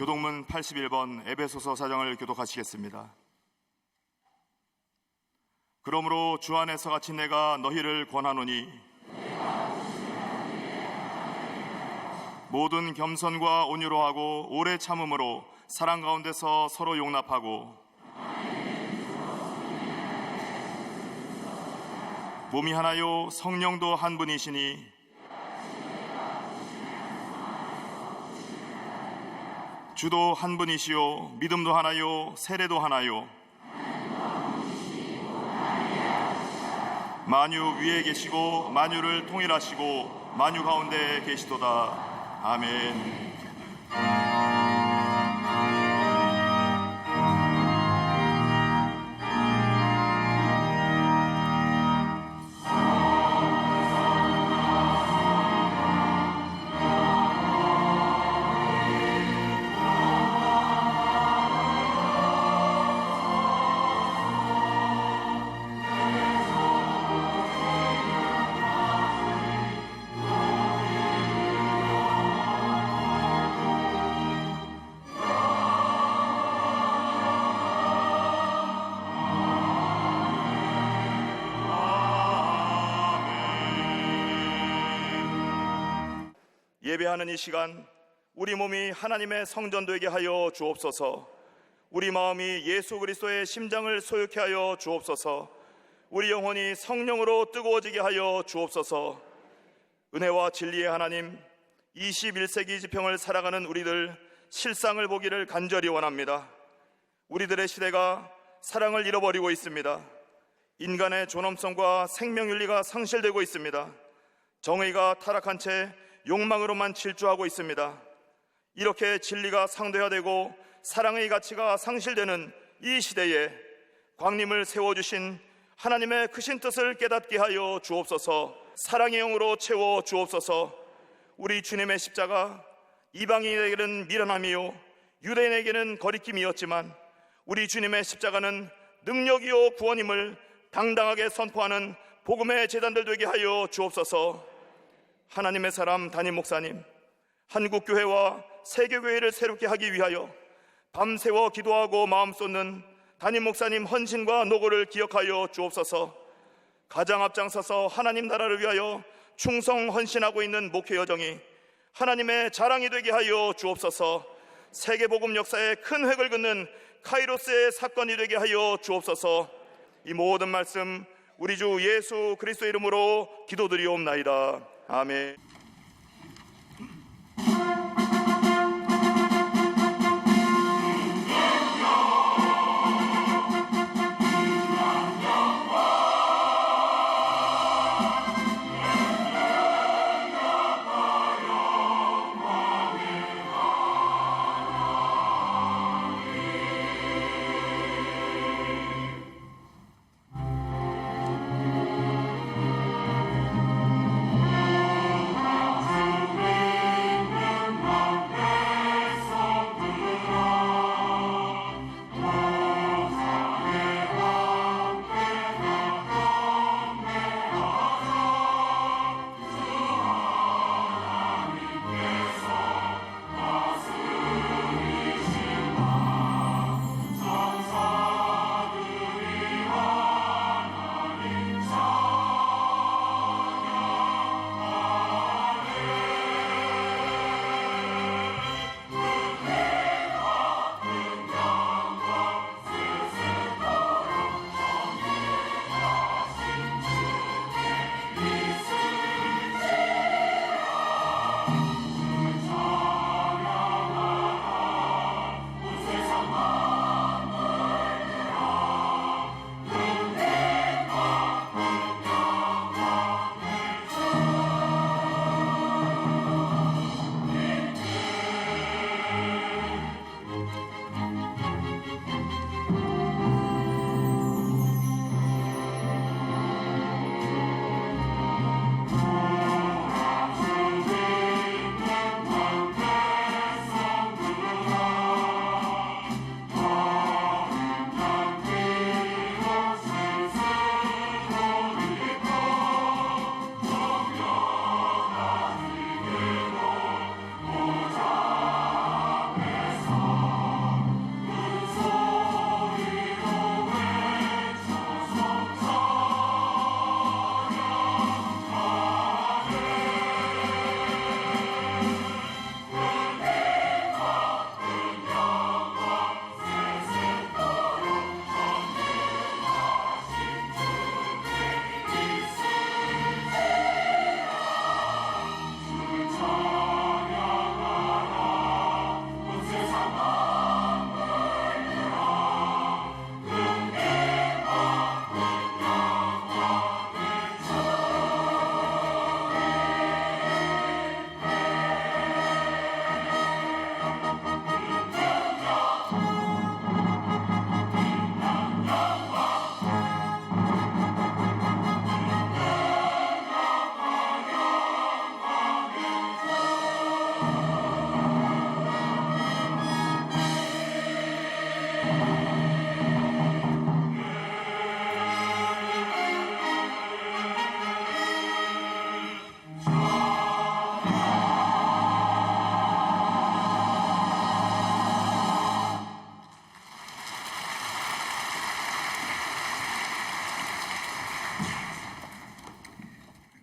교동문 81번 에베소서 4장을 교독하시겠습니다. 그러므로 주 안에서 갇힌 내가 너희를 권하노니 모든 겸손과 온유로 하고 오래 참음으로 사랑 가운데서 서로 용납하고 몸이 하나요 성령도 한 분이시니 주도 한 분이시요 믿음도 하나요 세례도 하나요 만유 위에 계시고 만유를 통일하시고 만유 가운데 계시도다. 아멘. 예배하는 이 시간 우리 몸이 하나님의 성전되게 하여 주옵소서. 우리 마음이 예수 그리스도의 심장을 소유케 하여 주옵소서. 우리 영혼이 성령으로 뜨거워지게 하여 주옵소서. 은혜와 진리의 하나님, 21세기 지평을 살아가는 우리들 실상을 보기를 간절히 원합니다. 우리들의 시대가 사랑을 잃어버리고 있습니다. 인간의 존엄성과 생명윤리가 상실되고 있습니다. 정의가 타락한 채 욕망으로만 질주하고 있습니다. 이렇게 진리가 상대화되고 사랑의 가치가 상실되는 이 시대에 광림을 세워주신 하나님의 크신 뜻을 깨닫게 하여 주옵소서. 사랑의 영으로 채워 주옵소서. 우리 주님의 십자가 이방인에게는 미련함이요 유대인에게는 거리낌이었지만 우리 주님의 십자가는 능력이요 구원임을 당당하게 선포하는 복음의 제단들 되게 하여 주옵소서. 하나님의 사람 담임 목사님, 한국교회와 세계교회를 새롭게 하기 위하여 밤새워 기도하고 마음 쏟는 담임 목사님 헌신과 노고를 기억하여 주옵소서. 가장 앞장서서 하나님 나라를 위하여 충성 헌신하고 있는 목회 여정이 하나님의 자랑이 되게 하여 주옵소서. 세계복음 역사에 큰 획을 긋는 카이로스의 사건이 되게 하여 주옵소서. 이 모든 말씀 우리 주 예수 그리스도 이름으로 기도드리옵나이다. 아멘.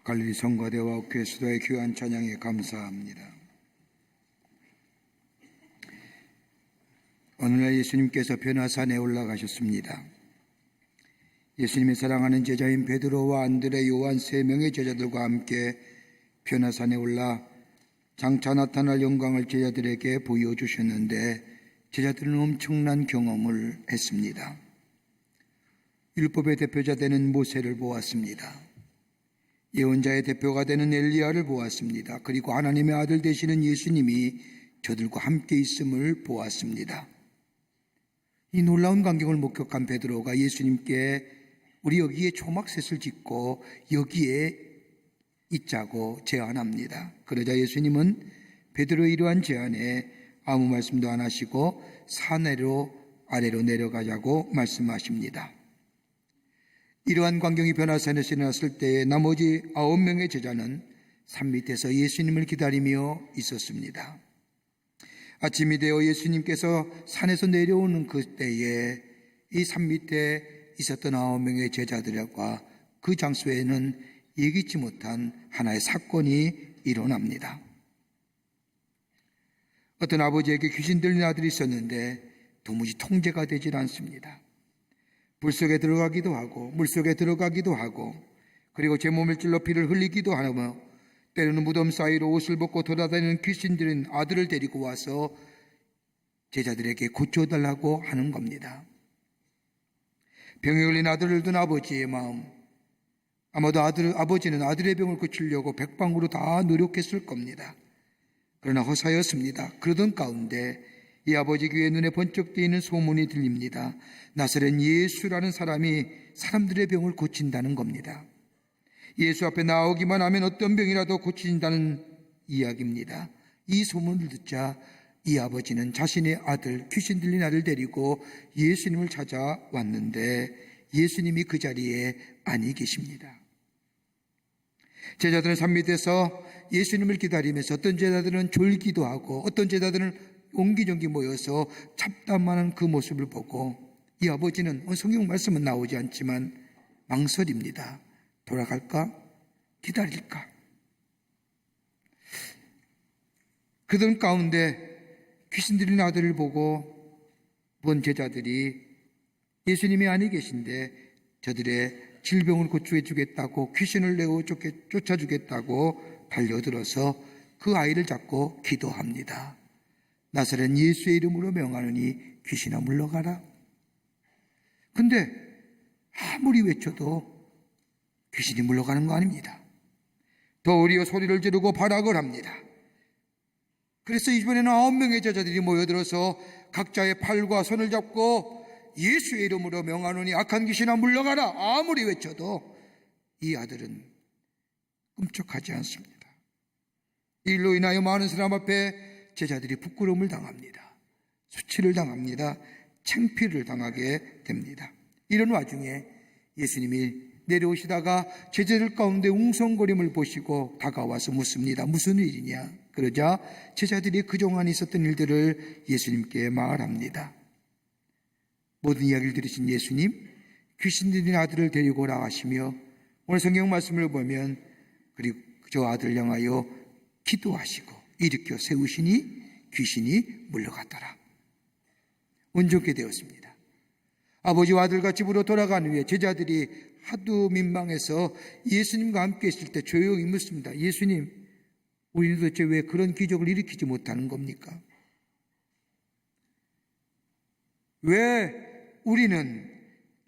갈릴리 성가대와 교회 수도의 귀한 찬양에 감사합니다. 오늘날 예수님께서 변화산에 올라가셨습니다. 예수님이 사랑하는 제자인 베드로와 안드레, 요한 3명의 제자들과 함께 변화산에 올라 장차 나타날 영광을 제자들에게 보여주셨는데 제자들은 엄청난 경험을 했습니다. 율법의 대표자 되는 모세를 보았습니다. 예언자의 대표가 되는 엘리야를 보았습니다. 그리고 하나님의 아들 되시는 예수님이 저들과 함께 있음을 보았습니다. 이 놀라운 광경을 목격한 베드로가 예수님께 우리 여기에 초막셋을 짓고 여기에 있자고 제안합니다. 그러자 예수님은 베드로의 이러한 제안에 아무 말씀도 안 하시고 산으로 아래로 내려가자고 말씀하십니다. 이러한 광경이 변화산에서 일어났을 때에 나머지 9명의 제자는 산 밑에서 예수님을 기다리며 있었습니다. 아침이 되어 예수님께서 산에서 내려오는 그때에 이 산 밑에 있었던 9명의 제자들과 그 장소에는 예기치 못한 하나의 사건이 일어납니다. 어떤 아버지에게 귀신 들린 아들이 있었는데 도무지 통제가 되질 않습니다. 불 속에 들어가기도 하고 물속에 들어가기도 하고 그리고 제 몸을 찔러 피를 흘리기도 하며 때로는 무덤 사이로 옷을 벗고 돌아다니는 귀신 들린 아들을 데리고 와서 제자들에게 고쳐달라고 하는 겁니다. 병에 걸린 아들을 둔 아버지의 마음, 아마도 아버지는 아들의 병을 고치려고 백방으로 다 노력했을 겁니다. 그러나 허사였습니다. 그러던 가운데 이 아버지 귀에 눈에 번쩍 뜨이는 소문이 들립니다. 나사렛 예수라는 사람이 사람들의 병을 고친다는 겁니다. 예수 앞에 나오기만 하면 어떤 병이라도 고친다는 이야기입니다. 이 소문을 듣자 이 아버지는 자신의 아들, 귀신 들린 아들 데리고 예수님을 찾아왔는데 예수님이 그 자리에 아니 계십니다. 제자들은 산 밑에서 예수님을 기다리면서 어떤 제자들은 졸기도 하고 어떤 제자들은 옹기종기 모여서 잡담하는 그 모습을 보고 이 아버지는 성경 말씀은 나오지 않지만 망설입니다. 돌아갈까? 기다릴까? 그들 가운데 귀신 들린 아들을 보고 본 제자들이 예수님이 아니 계신데 저들의 질병을 고쳐해 주겠다고 귀신을 내어 쫓아주겠다고 달려들어서 그 아이를 잡고 기도합니다. 나사렛 예수의 이름으로 명하노니 귀신아 물러가라. 근데 아무리 외쳐도 귀신이 물러가는 거 아닙니다. 더 우리어 소리를 지르고 발악을 합니다. 그래서 이번에는 9명의 제자들이 모여들어서 각자의 팔과 손을 잡고 예수의 이름으로 명하노니 악한 귀신아 물러가라. 아무리 외쳐도 이 아들은 꿈쩍하지 않습니다. 이 일로 인하여 많은 사람 앞에 제자들이 부끄러움을 당합니다. 수치를 당합니다. 창피를 당하게 됩니다. 이런 와중에 예수님이 내려오시다가 제자들 가운데 웅성거림을 보시고 다가와서 묻습니다. 무슨 일이냐? 그러자 제자들이 그동안 있었던 일들을 예수님께 말합니다. 모든 이야기를 들으신 예수님, 귀신 들린 아들을 데리고 오라 하시며 오늘 성경 말씀을 보면 그리고 저 아들을 향하여 기도하시고 일으켜 세우시니 귀신이 물러갔더라. 운 좋게 되었습니다. 아버지와 아들과 집으로 돌아간 후에 제자들이 하도 민망해서 예수님과 함께 있을 때 조용히 묻습니다. 예수님, 우리는 도대체 왜 그런 기적을 일으키지 못하는 겁니까? 왜 우리는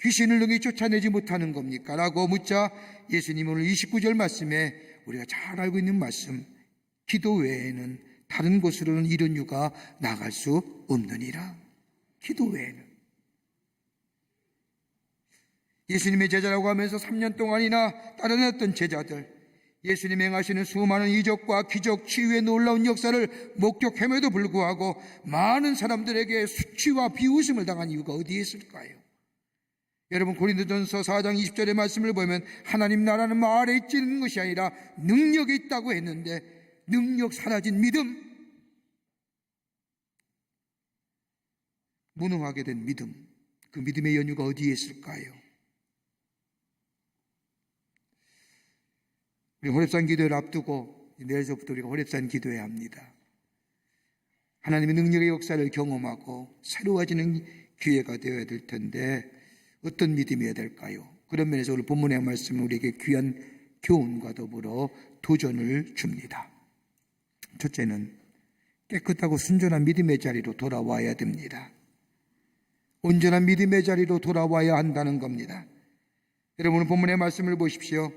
귀신을 능히 쫓아내지 못하는 겁니까? 라고 묻자 예수님은 오늘 29절 말씀에 우리가 잘 알고 있는 말씀, 기도 외에는 다른 곳으로는 이런 유가 나갈 수 없느니라. 기도 외에는. 예수님의 제자라고 하면서 3년 동안이나 따라다녔던 제자들, 예수님 행하시는 수많은 이적과 기적, 치유의 놀라운 역사를 목격함에도 불구하고 많은 사람들에게 수치와 비웃음을 당한 이유가 어디에 있을까요? 여러분, 고린도전서 4장 20절의 말씀을 보면 하나님 나라는 말에 있지는 것이 아니라 능력이 있다고 했는데 능력 사라진 믿음, 무능하게 된 믿음, 그 믿음의 연유가 어디에 있을까요? 우리 호렙산 기도를 앞두고 내일서부터 우리가 호렙산 기도해야 합니다. 하나님의 능력의 역사를 경험하고 새로워지는 기회가 되어야 될 텐데 어떤 믿음이어야 될까요? 그런 면에서 오늘 본문의 말씀은 우리에게 귀한 교훈과 더불어 도전을 줍니다. 첫째는 깨끗하고 순전한 믿음의 자리로 돌아와야 됩니다. 온전한 믿음의 자리로 돌아와야 한다는 겁니다. 여러분 본문의 말씀을 보십시오.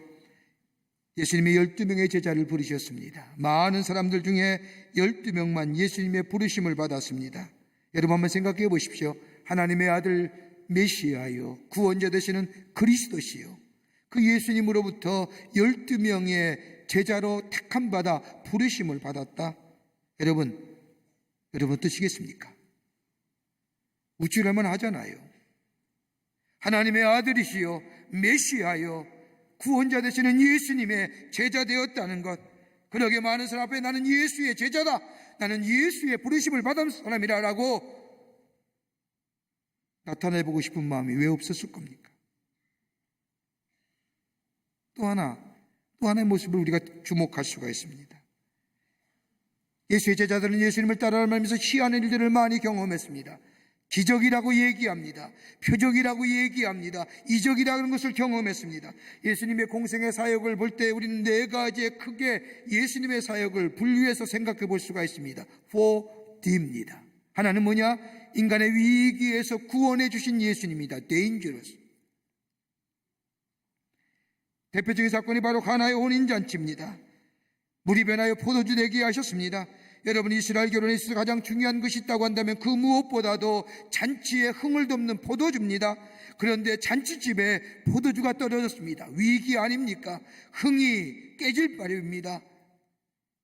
예수님이 12명의 제자를 부르셨습니다. 많은 사람들 중에 12명만 예수님의 부르심을 받았습니다. 여러분 한번 생각해 보십시오. 하나님의 아들 메시아요, 구원자 되시는 그리스도시요, 그 예수님으로부터 12명의 제자로 택함받아 부르심을 받았다. 여러분 어떠시겠습니까? 우쭐할만 하잖아요. 하나님의 아들이시요 메시아요 구원자 되시는 예수님의 제자 되었다는 것, 그러게 많은 사람 앞에 나는 예수의 제자다, 나는 예수의 부르심을 받은 사람이라고 나타내보고 싶은 마음이 왜 없었을 겁니까? 또 하나의 모습을 우리가 주목할 수가 있습니다. 예수의 제자들은 예수님을 따라가면서 희한한 일들을 많이 경험했습니다. 기적이라고 얘기합니다. 표적이라고 얘기합니다. 이적이라는 것을 경험했습니다. 예수님의 공생의 사역을 볼 때 우리는 네 가지의 크게 예수님의 사역을 분류해서 생각해 볼 수가 있습니다. 4D입니다. 하나는 뭐냐? 인간의 위기에서 구원해 주신 예수님입니다. Dangerous. 대표적인 사건이 바로 가나의 혼인잔치입니다. 물이 변하여 포도주 되게 하셨습니다. 여러분, 이스라엘 결혼에 있어서 가장 중요한 것이 있다고 한다면 그 무엇보다도 잔치에 흥을 돋는 포도주입니다. 그런데 잔치집에 포도주가 떨어졌습니다. 위기 아닙니까? 흥이 깨질 바람입니다.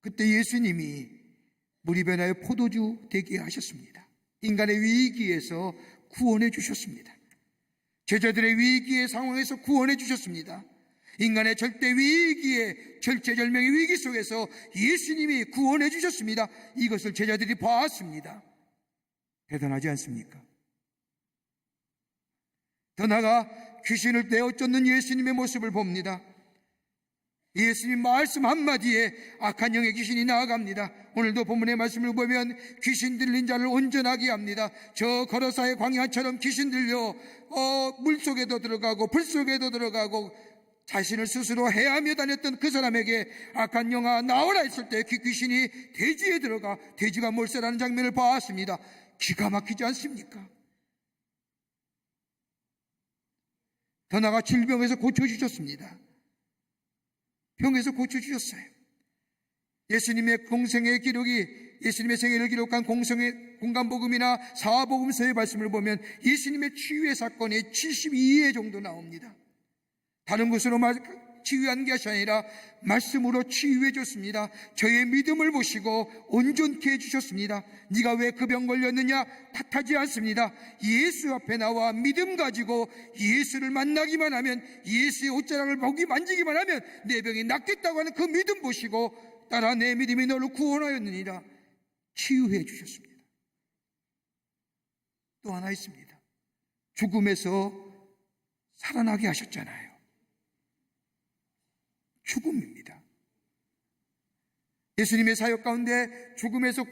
그때 예수님이 물이 변하여 포도주 되게 하셨습니다. 인간의 위기에서 구원해 주셨습니다. 제자들의 위기의 상황에서 구원해 주셨습니다. 인간의 절대 위기의 절체절명의 위기 속에서 예수님이 구원해 주셨습니다. 이것을 제자들이 봤습니다. 대단하지 않습니까? 더 나아가 귀신을 내어 쫓는 예수님의 모습을 봅니다. 예수님 말씀 한마디에 악한 영의 귀신이 나아갑니다. 오늘도 본문의 말씀을 보면 귀신 들린 자를 온전하게 합니다. 저 거로사의 광야처럼 귀신 들려 물속에도 들어가고 불속에도 들어가고 자신을 스스로 해하며 다녔던 그 사람에게 악한 영아 나오라 했을 때 귀신이 돼지에 들어가 돼지가 몰살하는 장면을 보았습니다. 기가 막히지 않습니까? 더 나아가 질병에서 고쳐주셨습니다. 병에서 고쳐주셨어요. 예수님의 공생의 기록이, 예수님의 생애를 기록한 공간복음이나 사복음서의 말씀을 보면 예수님의 치유의 사건이 72회 정도 나옵니다. 다른 것으로 치유한 것이 아니라 말씀으로 치유해 줬습니다. 저의 믿음을 보시고 온전케 해주셨습니다. 네가 왜 그 병 걸렸느냐 탓하지 않습니다. 예수 앞에 나와 믿음 가지고 예수를 만나기만 하면, 예수의 옷자락을 보기 만지기만 하면 내 병이 낫겠다고 하는 그 믿음 보시고 따라 내 믿음이 너를 구원하였느니라 치유해 주셨습니다. 또 하나 있습니다. 죽음에서 살아나게 하셨잖아요. 죽음입니다. 예수님의 사역 가운데 죽음에서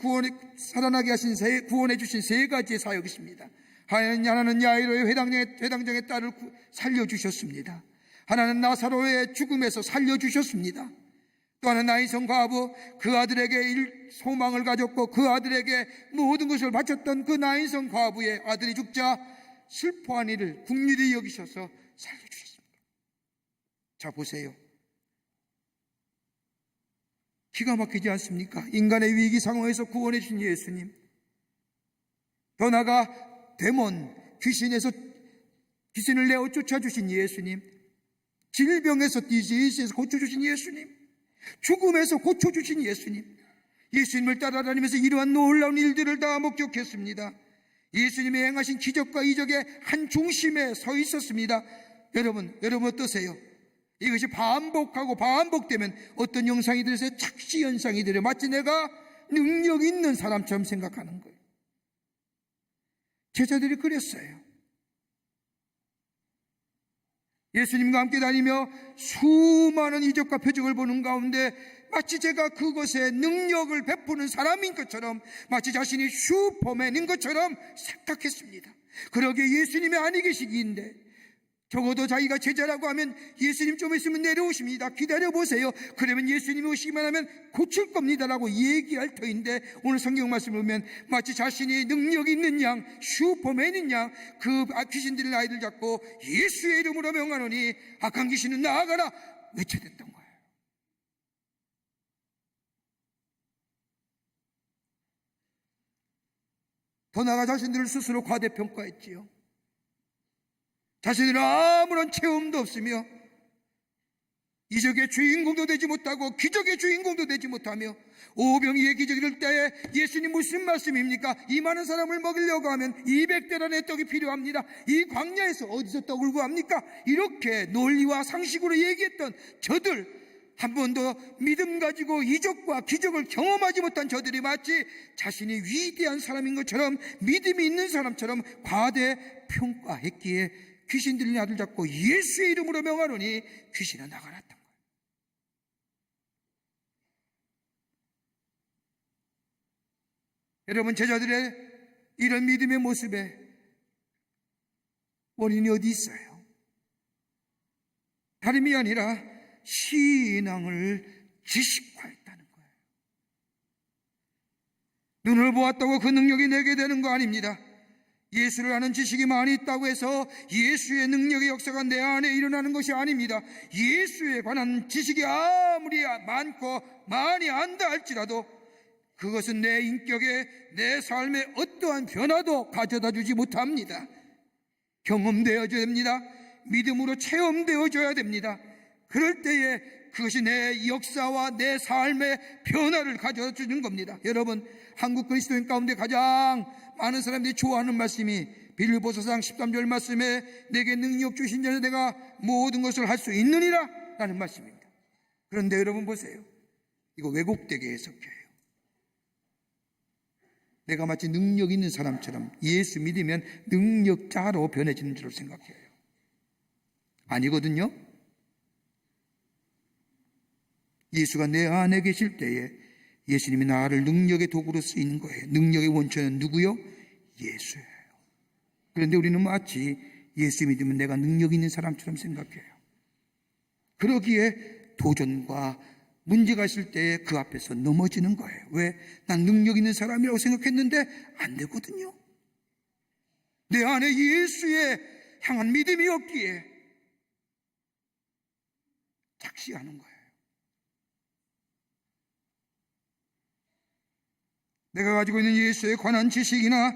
살아나게 하신 구원해 주신 세 가지의 사역이 있습니다. 하나는 야이로의 회당장의 딸을 살려주셨습니다. 하나는 나사로의 죽음에서 살려주셨습니다. 또 하나는 나인성 과부, 그 아들에게 소망을 가졌고 그 아들에게 모든 것을 바쳤던 그 나인성 과부의 아들이 죽자 슬퍼한 이를 긍휼히 여기셔서 살려주셨습니다. 자, 보세요. 기가 막히지 않습니까? 인간의 위기 상황에서 구원해 주신 예수님, 더 나아가 데몬, 귀신을 내어 쫓아주신 예수님, 질병에서 디지에서 고쳐주신 예수님, 죽음에서 고쳐주신 예수님, 예수님을 따라다니면서 이러한 놀라운 일들을 다 목격했습니다. 예수님의 행하신 기적과 이적의 한 중심에 서 있었습니다. 여러분 어떠세요? 이것이 반복되면 어떤 현상이 들어서 착시 현상이 들어 마치 내가 능력 있는 사람처럼 생각하는 거예요. 제자들이 그랬어요. 예수님과 함께 다니며 수많은 이적과 표적을 보는 가운데 마치 제가 그것에 능력을 베푸는 사람인 것처럼, 마치 자신이 슈퍼맨인 것처럼 생각했습니다. 그러기에 예수님이 아니 계시기인데, 적어도 자기가 제자라고 하면 예수님 좀 있으면 내려오십니다, 기다려보세요, 그러면 예수님이 오시기만 하면 고칠 겁니다 라고 얘기할 터인데, 오늘 성경 말씀을 보면 마치 자신이 능력 있는 양, 슈퍼맨인 양, 그 귀신 들린 아이들 잡고 예수의 이름으로 명하노니 악한 귀신은 나아가라 외쳐댔던 거예요. 더 나아가 자신들을 스스로 과대평가했지요. 자신들은 아무런 체험도 없으며 이적의 주인공도 되지 못하고 기적의 주인공도 되지 못하며, 오병이의 기적 이럴 때에 예수님 무슨 말씀입니까? 이 많은 사람을 먹이려고 하면 200대란의 떡이 필요합니다. 이 광야에서 어디서 떡을 구합니까? 이렇게 논리와 상식으로 얘기했던 저들, 한 번도 믿음 가지고 이적과 기적을 경험하지 못한 저들이 마치 자신이 위대한 사람인 것처럼, 믿음이 있는 사람처럼 과대평가했기에 귀신 들린 아들 잡고 예수의 이름으로 명하노니 귀신은 나가라. 여러분, 제자들의 이런 믿음의 모습에 원인이 어디 있어요? 다름이 아니라 신앙을 지식화했다는 거예요. 눈을 보았다고 그 능력이 내게 되는 거 아닙니다. 예수를 아는 지식이 많이 있다고 해서 예수의 능력의 역사가 내 안에 일어나는 것이 아닙니다. 예수에 관한 지식이 아무리 많고 많이 안다 할지라도 그것은 내 인격에, 내 삶에 어떠한 변화도 가져다 주지 못합니다. 경험되어져야 됩니다. 믿음으로 체험되어져야 됩니다. 그럴 때에 그것이 내 역사와 내 삶의 변화를 가져다 주는 겁니다. 여러분, 한국 그리스도인 가운데 가장 많은 사람들이 좋아하는 말씀이 빌립보서상 13절 말씀에 내게 능력 주신 자는 내가 모든 것을 할 수 있느니라 라는 말씀입니다. 그런데 여러분 보세요. 이거 왜곡되게 해석해요. 내가 마치 능력 있는 사람처럼 예수 믿으면 능력자로 변해지는 줄 생각해요. 아니거든요. 예수가 내 안에 계실 때에 예수님이 나를 능력의 도구로 쓰이는 거예요. 능력의 원천은 누구요? 예수예요. 그런데 우리는 마치 예수 믿으면 내가 능력 있는 사람처럼 생각해요. 그러기에 도전과 문제가 있을 때 그 앞에서 넘어지는 거예요. 왜? 난 능력 있는 사람이라고 생각했는데 안 되거든요. 내 안에 예수에 향한 믿음이 없기에 착시하는 거예요. 내가 가지고 있는 예수에 관한 지식이나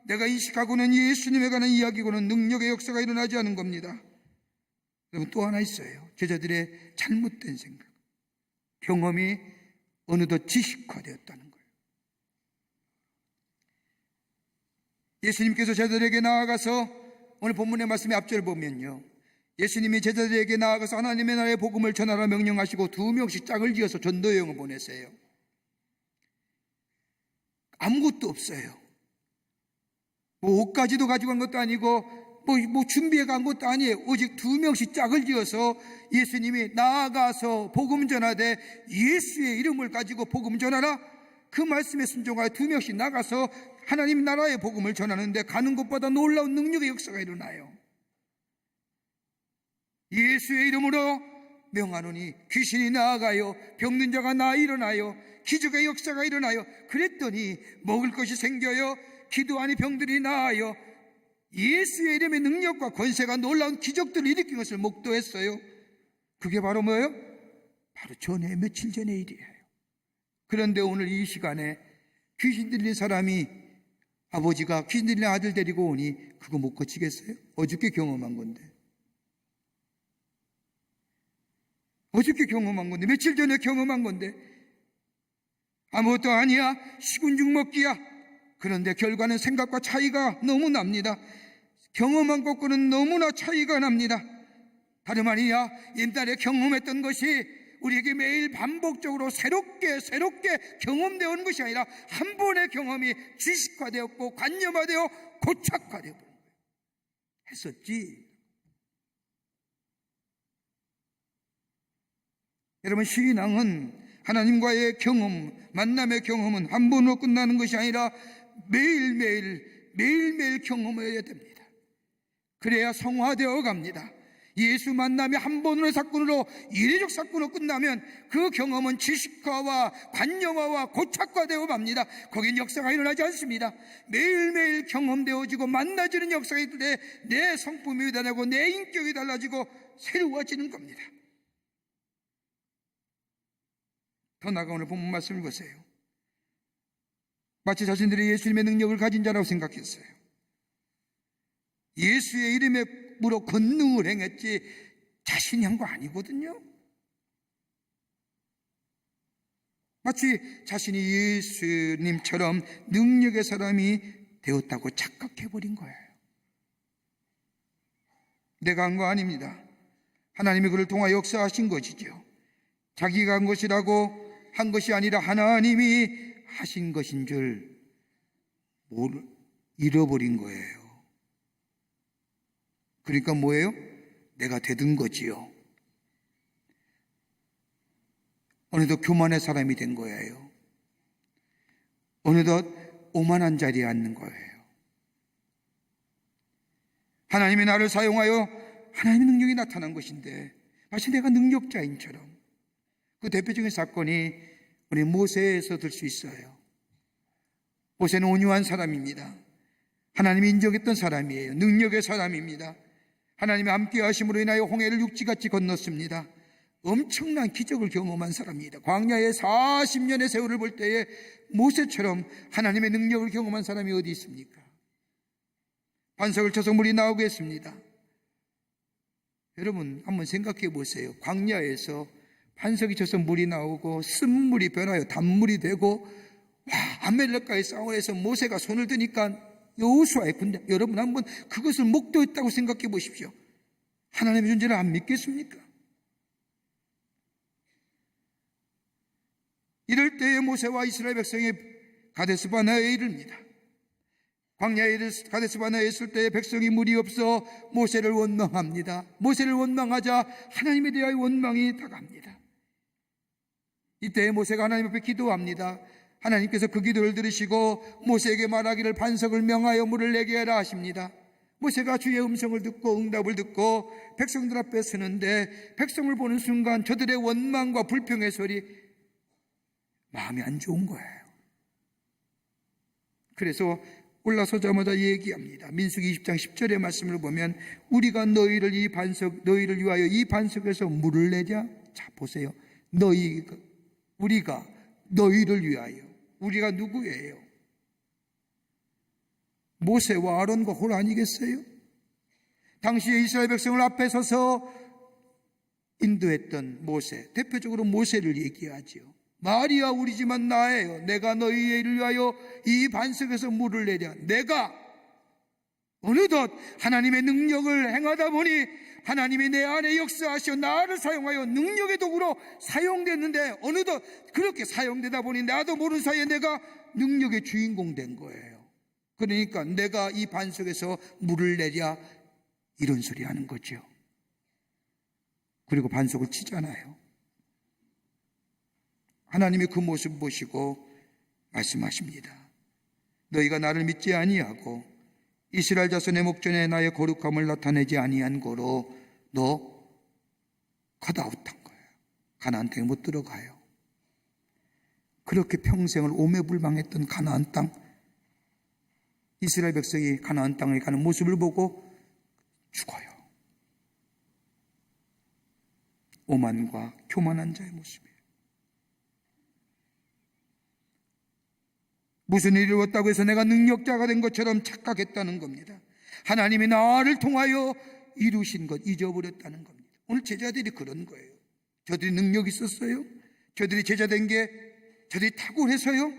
내가 인식하고는 예수님에 관한 이야기고는 능력의 역사가 일어나지 않은 겁니다. 여러분, 또 하나 있어요. 제자들의 잘못된 생각. 경험이 어느덧 지식화되었다는 거예요. 예수님께서 제자들에게 나아가서, 오늘 본문의 말씀의 앞절 보면요, 예수님이 제자들에게 나아가서 하나님의 나라의 복음을 전하라 명령하시고 2명씩 짝을 지어서 전도 여행을 보내세요. 아무것도 없어요. 뭐 옷까지도 가지고 간 것도 아니고 뭐 준비해 간 것도 아니에요. 오직 2명씩 짝을 지어서 예수님이 나아가서 복음 전하되 예수의 이름을 가지고 복음 전하라, 그 말씀에 순종하여 2명씩 나가서 하나님 나라의 복음을 전하는데 가는 것보다 놀라운 능력의 역사가 일어나요. 예수의 이름으로 명하노니 귀신이 나아가요, 병든 자가 나아 일어나요, 기적의 역사가 일어나요. 그랬더니 먹을 것이 생겨요, 기도하니 병들이 나아요. 예수의 이름의 능력과 권세가 놀라운 기적들을 일으킨 것을 목도했어요. 그게 바로 뭐예요? 바로 전에, 며칠 전의 일이에요. 그런데 오늘 이 시간에 귀신 들린 사람이, 아버지가 귀신 들린 아들 데리고 오니 그거 못 고치겠어요? 어저께 경험한 건데, 며칠 전에 경험한 건데 아무것도 아니야, 식은 죽 먹기야. 그런데 결과는 생각과 차이가 너무 납니다. 경험한 것과는 너무나 차이가 납니다. 다름 아니야, 옛날에 경험했던 것이 우리에게 매일 반복적으로 새롭게 경험되어 오는 것이 아니라 한 번의 경험이 지식화되었고 관념화되어 고착화되어 버린 거예요. 했었지. 여러분, 신앙은 하나님과의 경험, 만남의 경험은 한 번으로 끝나는 것이 아니라 매일매일 경험해야 됩니다. 그래야 성화되어 갑니다. 예수 만남이 한 번의 사건으로, 이례적 사건으로 끝나면 그 경험은 지식화와 관념화와 고착화되어 갑니다. 거긴 역사가 일어나지 않습니다. 매일매일 경험되어지고 만나지는 역사가 있을 때 내 성품이 달라지고 내 인격이 달라지고 새로워지는 겁니다. 더 나아가 오늘 본문 말씀을 보세요. 마치 자신들이 예수님의 능력을 가진 자라고 생각했어요. 예수의 이름으로 권능을 행했지 자신이 한 거 아니거든요. 마치 자신이 예수님처럼 능력의 사람이 되었다고 착각해버린 거예요. 내가 한 거 아닙니다. 하나님이 그를 통하여 역사하신 것이죠. 자기가 한 것이라고 한 것이 아니라 하나님이 하신 것인 줄 잃어버린 거예요. 그러니까 뭐예요? 내가 되든 거지요. 어느덧 교만의 사람이 된 거예요. 어느덧 오만한 자리에 앉는 거예요. 하나님이 나를 사용하여 하나님의 능력이 나타난 것인데 마치 내가 능력자인처럼. 그 대표적인 사건이 우리 모세에서 들 수 있어요. 모세는 온유한 사람입니다. 하나님이 인정했던 사람이에요. 능력의 사람입니다. 하나님의 함께 하심으로 인하여 홍해를 육지같이 건넜습니다. 엄청난 기적을 경험한 사람입니다. 광야의 40년의 세월을 볼 때에 모세처럼 하나님의 능력을 경험한 사람이 어디 있습니까? 반석을 쳐서 물이 나오게 했습니다. 여러분 한번 생각해 보세요. 광야에서 반석이 쳐서 물이 나오고 쓴물이 변하여 단물이 되고, 아말렉과의 싸움에서 모세가 손을 드니까 여호수아의 군대, 여러분 한번 그것을 목도했다고 생각해 보십시오. 하나님의 존재를 안 믿겠습니까? 이럴 때에 모세와 이스라엘 백성이 가데스바네아에 이릅니다. 광야에 가데스바네아에 있을 때에 백성이 물이 없어 모세를 원망합니다. 모세를 원망하자 하나님에 대하여 원망이 다가갑니다. 이때 모세가 하나님 앞에 기도합니다. 하나님께서 그 기도를 들으시고 모세에게 말하기를 반석을 명하여 물을 내게 하라 하십니다. 모세가 주의 음성을 듣고 응답을 듣고 백성들 앞에 서는데 백성을 보는 순간 저들의 원망과 불평의 소리, 마음이 안 좋은 거예요. 그래서 올라서자마자 얘기합니다. 민수기 20장 10절의 말씀을 보면 우리가 너희를 위하여 이 반석에서 물을 내자. 자 보세요. 우리가 너희를 위하여. 우리가 누구예요? 모세와 아론과 홀 아니겠어요? 당시에 이스라엘 백성을 앞에 서서 인도했던 모세, 대표적으로 모세를 얘기하지요. 말이야 우리지만 나예요. 내가 너희를 위하여 이 반석에서 물을 내랴. 내가 어느덧 하나님의 능력을 행하다 보니 하나님이 내 안에 역사하시어 나를 사용하여 능력의 도구로 사용됐는데, 어느덧 그렇게 사용되다 보니 나도 모르는 사이에 내가 능력의 주인공 된 거예요. 그러니까 내가 이 반석에서 물을 내랴, 이런 소리 하는 거죠. 그리고 반석을 치잖아요. 하나님이 그 모습 보시고 말씀하십니다. 너희가 나를 믿지 아니하고 이스라엘 자손의 목전에 나의 거룩함을 나타내지 아니한 거로 너 컷아웃한 거예요. 가나안 땅에 못 들어가요. 그렇게 평생을 오매불망했던 가나안 땅, 이스라엘 백성이 가나안 땅에 가는 모습을 보고 죽어요. 오만과 교만한 자의 모습이에요. 무슨 일이 이루었다고 해서 내가 능력자가 된 것처럼 착각했다는 겁니다. 하나님이 나를 통하여 이루신 것 잊어버렸다는 겁니다. 오늘 제자들이 그런 거예요. 저들이 능력이 있었어요? 저들이 제자된 게 저들이 탁월해서요?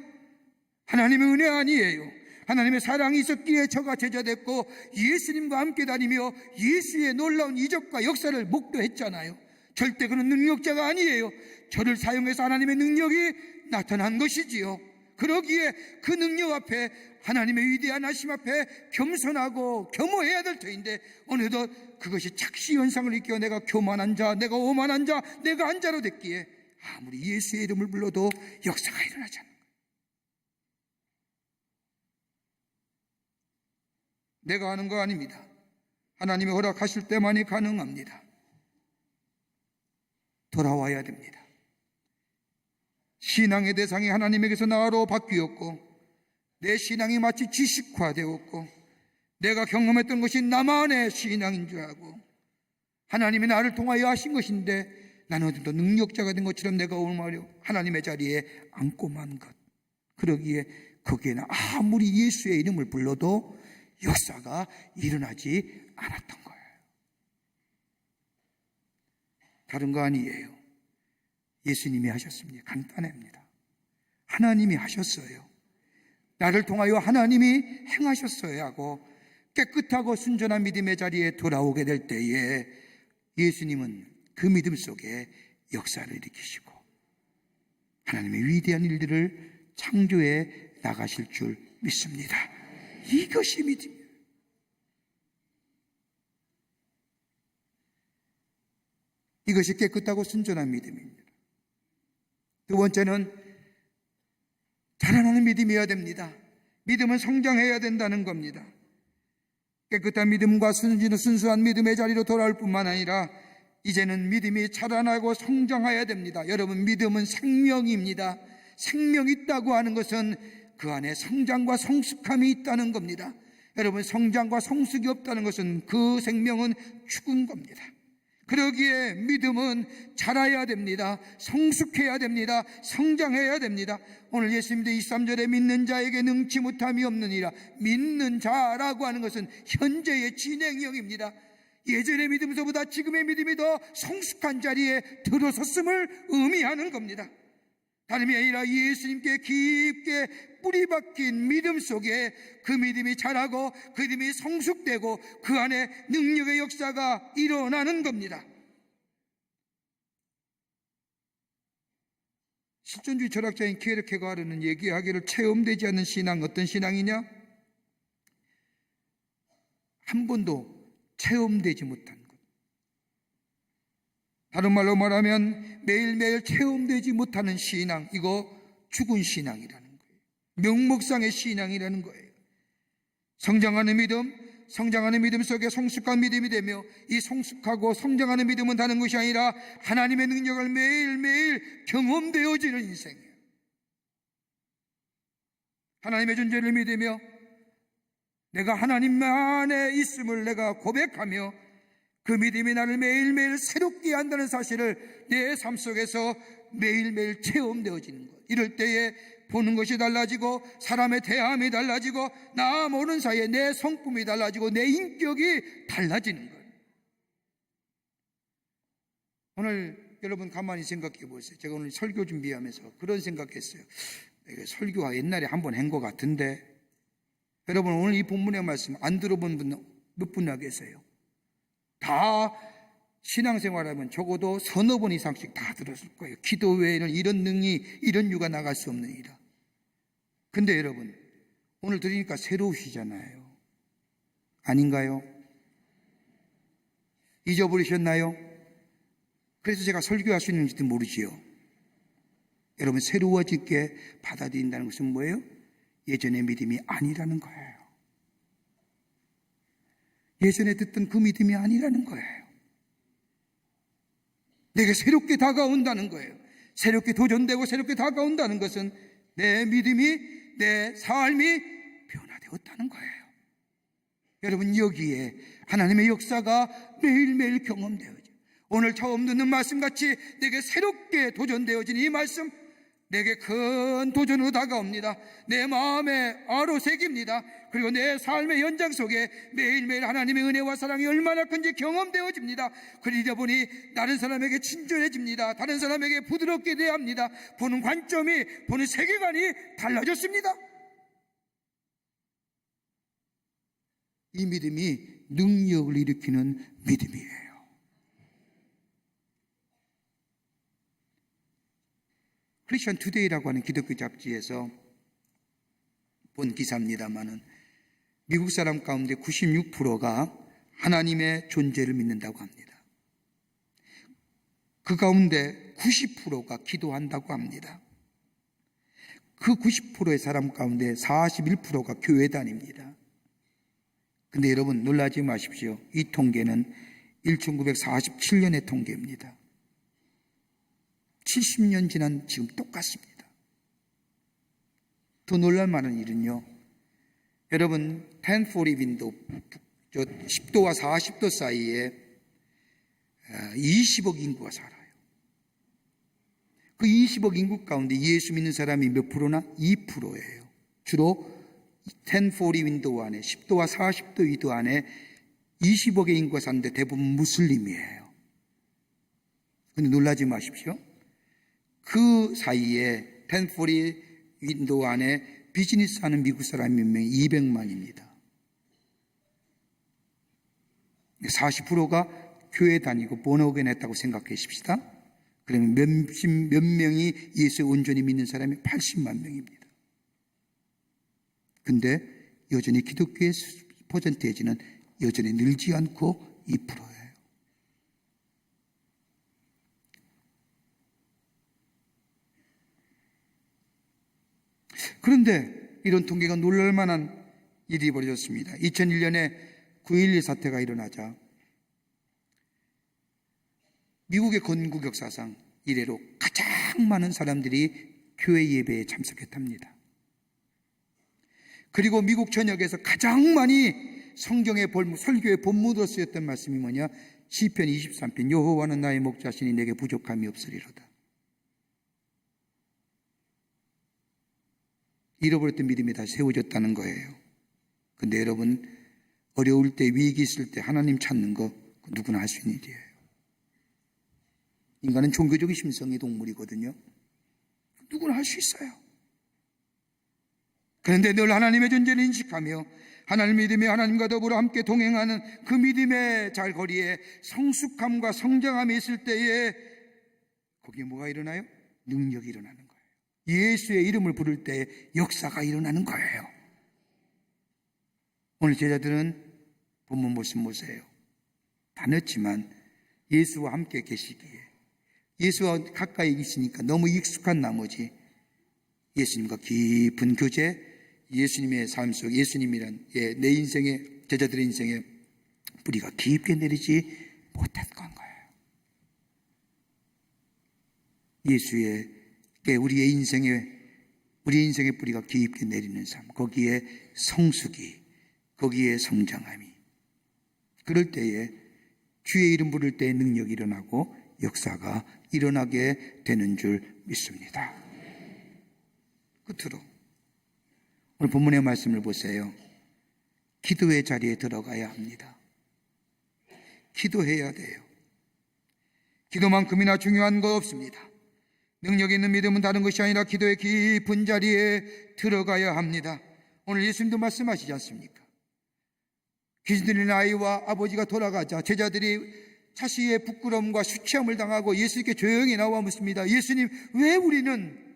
하나님의 은혜 아니에요. 하나님의 사랑이 있었기에 저가 제자됐고 예수님과 함께 다니며 예수의 놀라운 이적과 역사를 목도했잖아요. 절대 그런 능력자가 아니에요. 저를 사용해서 하나님의 능력이 나타난 것이지요. 그러기에 그 능력 앞에, 하나님의 위대한 하심 앞에 겸손하고 겸허해야 될 터인데 어느덧 그것이 착시 현상을 일으켜 내가 교만한 자, 내가 오만한 자, 내가 한 자로 됐기에 아무리 예수의 이름을 불러도 역사가 일어나지 않는 거예요. 내가 하는 거 아닙니다. 하나님이 허락하실 때만이 가능합니다. 돌아와야 됩니다. 신앙의 대상이 하나님에게서 나로 바뀌었고, 내 신앙이 마치 지식화되었고, 내가 경험했던 것이 나만의 신앙인 줄 알고, 하나님이 나를 통하여 하신 것인데 나는 어떤 능력자가 된 것처럼 내가 오늘 하나님의 자리에 앉고만 것, 그러기에 거기에는 아무리 예수의 이름을 불러도 역사가 일어나지 않았던 거예요. 다른 거 아니에요. 예수님이 하셨습니다. 간단합니다. 하나님이 하셨어요. 나를 통하여 하나님이 행하셨어야 하고, 깨끗하고 순전한 믿음의 자리에 돌아오게 될 때에 예수님은 그 믿음 속에 역사를 일으키시고 하나님의 위대한 일들을 창조해 나가실 줄 믿습니다. 이것이 믿음이에요. 이것이 깨끗하고 순전한 믿음입니다. 두 번째는 자라나는 믿음이어야 됩니다. 믿음은 성장해야 된다는 겁니다. 깨끗한 믿음과 순수한 믿음의 자리로 돌아올 뿐만 아니라 이제는 믿음이 자라나고 성장해야 됩니다. 여러분, 믿음은 생명입니다. 생명이 있다고 하는 것은 그 안에 성장과 성숙함이 있다는 겁니다. 여러분, 성장과 성숙이 없다는 것은 그 생명은 죽은 겁니다. 그러기에 믿음은 자라야 됩니다. 성숙해야 됩니다. 성장해야 됩니다. 오늘 예수님도 23절에 믿는 자에게 능치 못함이 없느니라. 믿는 자라고 하는 것은 현재의 진행형입니다. 예전의 믿음서보다 지금의 믿음이 더 성숙한 자리에 들어섰음을 의미하는 겁니다. 다름이 아니라 예수님께 깊게 뿌리 박힌 믿음 속에 그 믿음이 자라고 그 믿음이 성숙되고 그 안에 능력의 역사가 일어나는 겁니다. 실존주의 철학자인 키에르케가르는 얘기하기를 체험되지 않는 신앙, 어떤 신앙이냐? 한 번도 체험되지 못한 것. 다른 말로 말하면 매일매일 체험되지 못하는 신앙, 이거 죽은 신앙이라는 거예요. 명목상의 신앙이라는 거예요. 성장하는 믿음 속에 성숙한 믿음이 되며, 이 성숙하고 성장하는 믿음은 다른 것이 아니라 하나님의 능력을 매일매일 경험되어지는 인생이에요. 하나님의 존재를 믿으며 내가 하나님 안에 있음을 내가 고백하며 그 믿음이 나를 매일매일 새롭게 한다는 사실을 내 삶 속에서 매일매일 체험되어지는 것. 이럴 때에 보는 것이 달라지고 사람의 대함이 달라지고 나 모르는 사이에 내 성품이 달라지고 내 인격이 달라지는 것. 오늘 여러분 가만히 생각해 보세요. 제가 오늘 설교 준비하면서 그런 생각했어요. 설교가 옛날에 한번 한 것 같은데, 여러분 오늘 이 본문의 말씀 안 들어본 분 몇 분이나 계세요? 다 신앙생활하면 적어도 서너 번 이상씩 다 들었을 거예요. 기도 외에는 이런 능이, 이런 유가 나갈 수 없느니라. 근데 여러분 오늘 들으니까 새로우시잖아요. 아닌가요? 잊어버리셨나요? 그래서 제가 설교할 수 있는지도 모르지요. 여러분, 새로워지게 받아들인다는 것은 뭐예요? 예전의 믿음이 아니라는 거예요. 예전에 듣던 그 믿음이 아니라는 거예요. 내게 새롭게 다가온다는 거예요. 새롭게 도전되고 새롭게 다가온다는 것은 내 믿음이, 내 삶이 변화되었다는 거예요. 여러분, 여기에 하나님의 역사가 매일매일 경험되어져. 오늘 처음 듣는 말씀같이 내게 새롭게 도전되어진 이 말씀, 내게 큰 도전으로 다가옵니다. 내 마음에 아로새깁니다. 그리고 내 삶의 연장 속에 매일매일 하나님의 은혜와 사랑이 얼마나 큰지 경험되어집니다. 그러다 보니 다른 사람에게 친절해집니다. 다른 사람에게 부드럽게 대합니다. 보는 관점이, 보는 세계관이 달라졌습니다. 이 믿음이 능력을 일으키는 믿음이에요. 크리스천 투데이라고 하는 기독교 잡지에서 본 기사입니다만은 미국 사람 가운데 96%가 하나님의 존재를 믿는다고 합니다. 그 가운데 90%가 기도한다고 합니다. 그 90%의 사람 가운데 41%가 교회 다닙니다. 근데 여러분 놀라지 마십시오. 이 통계는 1947년의 통계입니다. 70년 지난 지금 똑같습니다. 더 놀랄 만한 일은요, 여러분 1040 윈도우 10도와 40도 사이에 20억 인구가 살아요. 그 20억 인구 가운데 예수 믿는 사람이 몇 프로나? 2%예요. 주로 1040 윈도우 안에 10도와 40도 윈도우 안에 20억의 인구가 사는데 대부분 무슬림이에요. 근데 놀라지 마십시오. 그 사이에 1040 윈도우 안에 비즈니스 하는 미국 사람이 몇 명이 200만입니다. 40%가 교회 다니고 본어겐 했다고 생각해 봅시다. 그러면 몇 명이 예수의 온전히 믿는 사람이 80만 명입니다. 근데 여전히 기독교의 퍼센테이지는 여전히 늘지 않고 2%예요. 그런데 이런 통계가 놀랄 만한 일이 벌어졌습니다. 2001년에 9.11 사태가 일어나자 미국의 건국 역사상 이래로 가장 많은 사람들이 교회 예배에 참석했답니다. 그리고 미국 전역에서 가장 많이 성경의 설교의 본문으로 쓰였던 말씀이 뭐냐? 시편 23편 여호와는 나의 목자시니 내게 부족함이 없으리로다. 잃어버렸던 믿음이 다시 세워졌다는 거예요. 근데 여러분, 어려울 때, 위기 있을 때 하나님 찾는 거 누구나 할 수 있는 일이에요. 인간은 종교적인 심성의 동물이거든요. 누구나 할 수 있어요. 그런데 늘 하나님의 존재를 인식하며 하나님 믿음에 하나님과 더불어 함께 동행하는 그 믿음의 잘거리에 성숙함과 성장함이 있을 때에 거기에 뭐가 일어나요? 능력이 일어나는 거예요. 예수의 이름을 부를 때 역사가 일어나는 거예요. 오늘 제자들은 본문 말씀 보세요. 다 늦지만 예수와 함께 계시기에 예수와 가까이 있으니까 너무 익숙한 나머지 예수님과 깊은 교제, 예수님의 삶 속 예수님이란 내 인생의 제자들의 인생에 뿌리가 깊게 내리지 못했던 거예요. 예수에게 우리의 인생의 뿌리가 깊게 내리는 삶, 거기에 성숙이, 거기에 성장함이, 그럴 때에 주의 이름 부를 때의 능력이 일어나고 역사가 일어나게 되는 줄 믿습니다. 끝으로 오늘 본문의 말씀을 보세요. 기도의 자리에 들어가야 합니다. 기도해야 돼요. 기도만큼이나 중요한 거 없습니다. 능력 있는 믿음은 다른 것이 아니라 기도의 깊은 자리에 들어가야 합니다. 오늘 예수님도 말씀하시지 않습니까? 귀신 들린 아이와 아버지가 돌아가자 제자들이 자신의 부끄러움과 수치함을 당하고 예수님께 조용히 나와 묻습니다. 예수님, 왜 우리는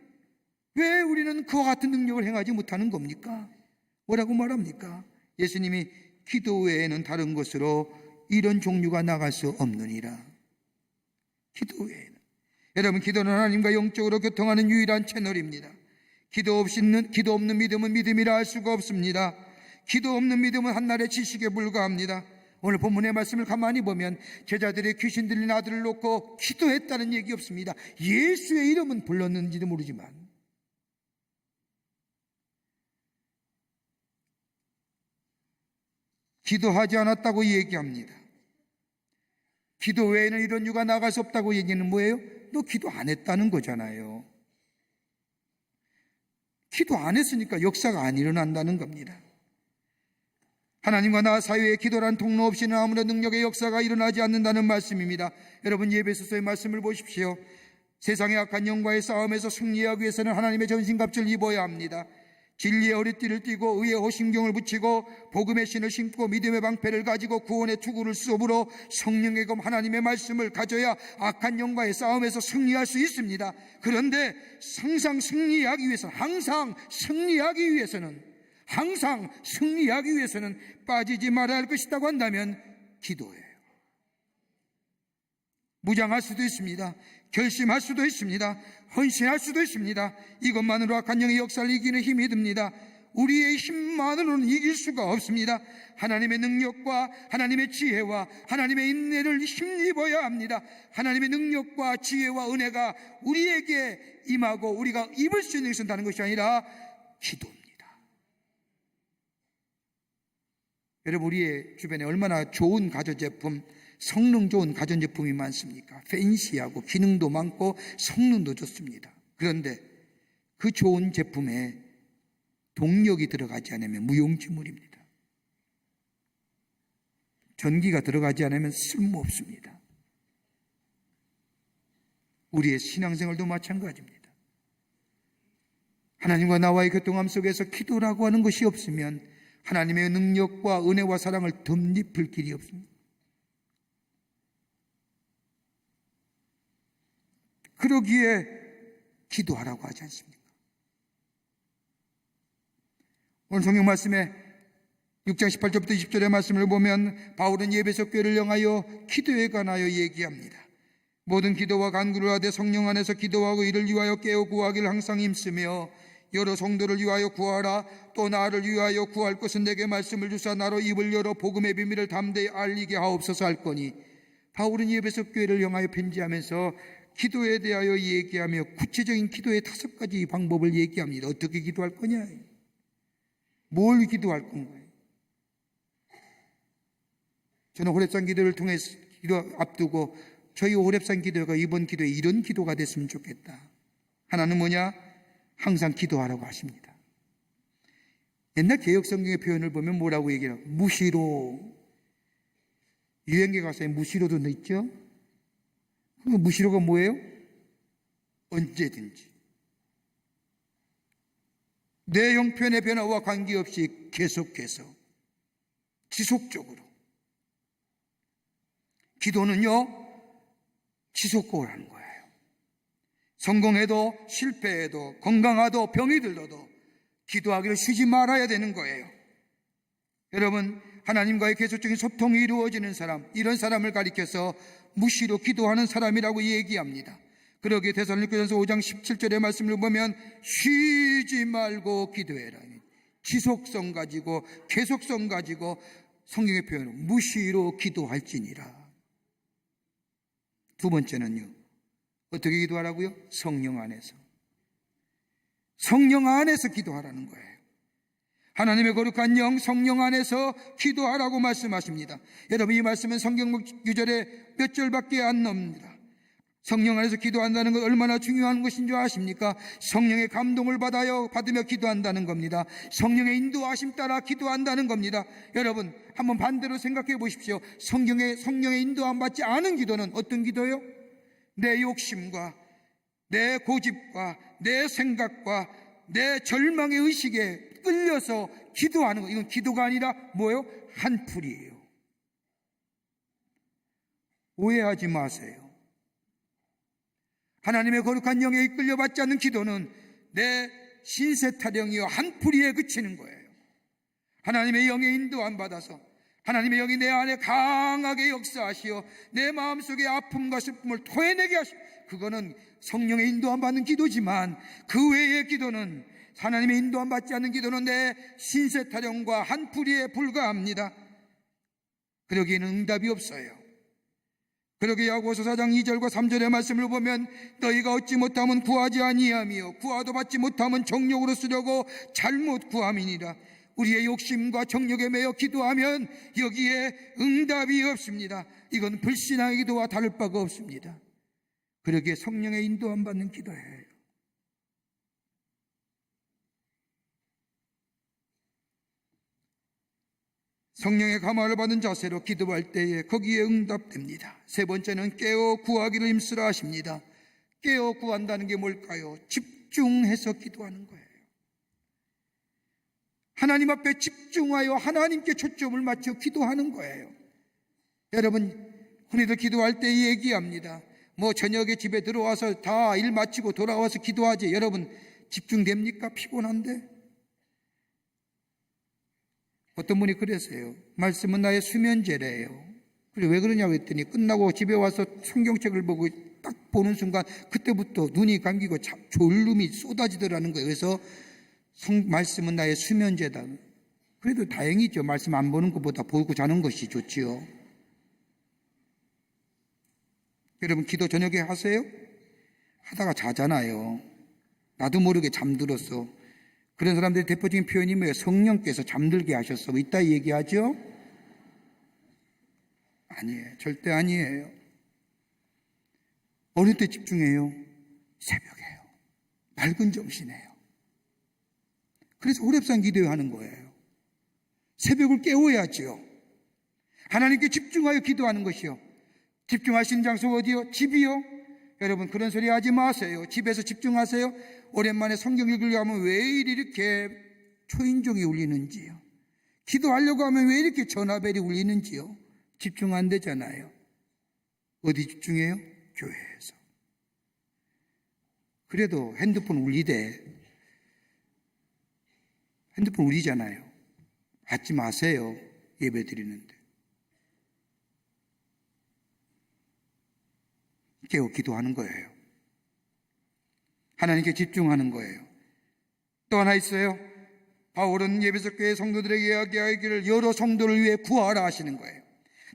그와 같은 능력을 행하지 못하는 겁니까? 뭐라고 말합니까? 예수님이 기도 외에는 다른 것으로 이런 종류가 나갈 수 없느니라. 기도 외에는. 여러분, 기도는 하나님과 영적으로 교통하는 유일한 채널입니다. 기도 없는 믿음은 믿음이라 할 수가 없습니다. 기도 없는 믿음은 한날의 지식에 불과합니다. 오늘 본문의 말씀을 가만히 보면 제자들이 귀신 들린 아들을 놓고 기도했다는 얘기 없습니다. 예수의 이름은 불렀는지도 모르지만 기도하지 않았다고 얘기합니다. 기도 외에는 이런 유가 나갈 수 없다고 얘기는 뭐예요? 너 기도 안 했다는 거잖아요. 기도 안 했으니까 역사가 안 일어난다는 겁니다. 하나님과 나 사이에 기도란 통로 없이는 아무런 능력의 역사가 일어나지 않는다는 말씀입니다. 여러분, 예배소서의 말씀을 보십시오. 세상의 악한 영과의 싸움에서 승리하기 위해서는 하나님의 전신갑주를 입어야 합니다. 진리의 허리띠를 띠고 의의 호심경을 붙이고 복음의 신을 신고 믿음의 방패를 가지고 구원의 투구를 쏘므로 성령의 검 하나님의 말씀을 가져야 악한 영과의 싸움에서 승리할 수 있습니다. 그런데 항상 승리하기 위해서는 빠지지 말아야 할 것이라고 한다면 기도예요. 무장할 수도 있습니다. 결심할 수도 있습니다. 헌신할 수도 있습니다. 이것만으로 악한 영의 역사를 이기는 힘이 듭니다. 우리의 힘만으로는 이길 수가 없습니다. 하나님의 능력과 하나님의 지혜와 하나님의 인내를 힘입어야 합니다. 하나님의 능력과 지혜와 은혜가 우리에게 임하고 우리가 입을 수 있는 것은 다른 것이 아니라 기도입니다. 여러분, 우리의 주변에 얼마나 좋은 가전제품, 성능 좋은 가전제품이 많습니까? 팬시하고 기능도 많고 성능도 좋습니다. 그런데 그 좋은 제품에 동력이 들어가지 않으면 무용지물입니다. 전기가 들어가지 않으면 쓸모없습니다. 우리의 신앙생활도 마찬가지입니다. 하나님과 나와의 교통함 속에서 기도라고 하는 것이 없으면 하나님의 능력과 은혜와 사랑을 덧입을 길이 없습니다. 그러기에 기도하라고 하지 않습니까? 오늘 성경 말씀에 6장 18절부터 20절의 말씀을 보면 바울은 예배소 교회를 향하여 기도에 관하여 얘기합니다. 모든 기도와 간구를 하되 성령 안에서 기도하고 이를 위하여 깨어 구하기를 항상 힘쓰며 여러 성도를 위하여 구하라. 또 나를 위하여 구할 것은 내게 말씀을 주사 나로 입을 열어 복음의 비밀을 담대히 알리게 하옵소서 할 거니, 바울은 예배소 교회를 향하여 편지하면서 기도에 대하여 얘기하며 구체적인 기도의 5가지 방법을 얘기합니다. 어떻게 기도할 거냐? 뭘 기도할 건가요? 저는 호렙산 기도를 통해서 기도 앞두고 저희 호렙산 기도가 이번 기도에 이런 기도가 됐으면 좋겠다. 하나는 뭐냐? 항상 기도하라고 하십니다. 옛날 개혁성경의 표현을 보면 뭐라고 얘기해요? 무시로. 유행계 가사에 무시로도 있죠? 그 무시로가 뭐예요? 언제든지. 내 형편의 변화와 관계없이 계속해서 지속적으로. 기도는요, 지속적으로 하는 거예요. 성공해도 실패해도 건강하도 병이 들어도 기도하기를 쉬지 말아야 되는 거예요. 여러분, 하나님과의 계속적인 소통이 이루어지는 사람, 이런 사람을 가리켜서 무시로 기도하는 사람이라고 얘기합니다. 그러기에 데살로니가전서 5장 17절의 말씀을 보면 쉬지 말고 기도해라. 지속성 가지고 계속성 가지고 성경의 표현으로 무시로 기도할지니라. 두 번째는요, 어떻게 기도하라고요? 성령 안에서. 성령 안에서 기도하라는 거예요. 하나님의 거룩한 영, 성령 안에서 기도하라고 말씀하십니다. 여러분, 이 말씀은 성경 구절에 몇 절밖에 안 나옵니다. 성령 안에서 기도한다는 것 얼마나 중요한 것인 줄 아십니까? 성령의 감동을 받으며 기도한다는 겁니다. 성령의 인도하심 따라 기도한다는 겁니다. 여러분, 한번 반대로 생각해 보십시오. 성령의 인도함 받지 않은 기도는 어떤 기도요? 내 욕심과 내 고집과 내 생각과 내 절망의 의식에 끌려서 기도하는 것, 이건 기도가 아니라 뭐예요? 한풀이에요. 오해하지 마세요. 하나님의 거룩한 영에 이끌려받지 않는 기도는 내 신세 타령이요 한풀이에 그치는 거예요. 하나님의 영에 인도 안 받아서 하나님의 영이 내 안에 강하게 역사하시어 내 마음속의 아픔과 슬픔을 토해내게 하시오. 그거는 성령의 인도 안 받는 기도지만 그 외의 기도는, 하나님의 인도 안 받지 않는 기도는 내 신세 타령과 한풀이에 불과합니다. 그러기에는 응답이 없어요. 그러게 야고보서 4장 2절과 3절의 말씀을 보면 너희가 얻지 못하면 구하지 아니하며 구하도 받지 못하면 정욕으로 쓰려고 잘못 구함이니라. 우리의 욕심과 정욕에 매여 기도하면 여기에 응답이 없습니다. 이건 불신앙의 기도와 다를 바가 없습니다. 그러기에 성령의 인도 안 받는 기도예요. 성령의 감화를 받은 자세로 기도할 때에 거기에 응답됩니다. 세 번째는 깨어 구하기를 힘쓰라 하십니다. 깨어 구한다는 게 뭘까요? 집중해서 기도하는 거예요. 하나님 앞에 집중하여 하나님께 초점을 맞춰 기도하는 거예요. 여러분, 흔히들 기도할 때 얘기합니다. 저녁에 집에 들어와서 다 일 마치고 돌아와서 기도하지. 여러분, 집중됩니까? 피곤한데? 어떤 분이 그랬어요. 말씀은 나의 수면제래요. 그래, 왜 그러냐고 했더니 끝나고 집에 와서 성경책을 보고 딱 보는 순간 그때부터 눈이 감기고 졸음이 쏟아지더라는 거예요. 그래서 말씀은 나의 수면제다. 그래도 다행이죠. 말씀 안 보는 것보다 보고 자는 것이 좋지요. 여러분, 기도 저녁에 하세요? 하다가 자잖아요. 나도 모르게 잠들었어. 그런 사람들의 대표적인 표현이 뭐예요? 성령께서 잠들게 하셨어. 뭐 이따 얘기하죠? 아니에요. 절대 아니에요. 어느 때 집중해요? 새벽에요. 맑은 정신이에요. 그래서 호렙산 기도하는 거예요. 새벽을 깨워야지요. 하나님께 집중하여 기도하는 것이요. 집중하신 장소 어디요? 집이요. 여러분, 그런 소리 하지 마세요. 집에서 집중하세요. 오랜만에 성경 읽으려고 하면 왜 이렇게 초인종이 울리는지요. 기도하려고 하면 왜 이렇게 전화벨이 울리는지요. 집중 안 되잖아요. 어디 집중해요? 교회에서. 그래도 핸드폰 울리대. 핸드폰 울리잖아요. 받지 마세요. 예배 드리는데. 깨워 기도하는 거예요. 하나님께 집중하는 거예요. 또 하나 있어요. 바울은 예배소 교회 성도들에게 이야기하기를 여러 성도를 위해 구하라 하시는 거예요.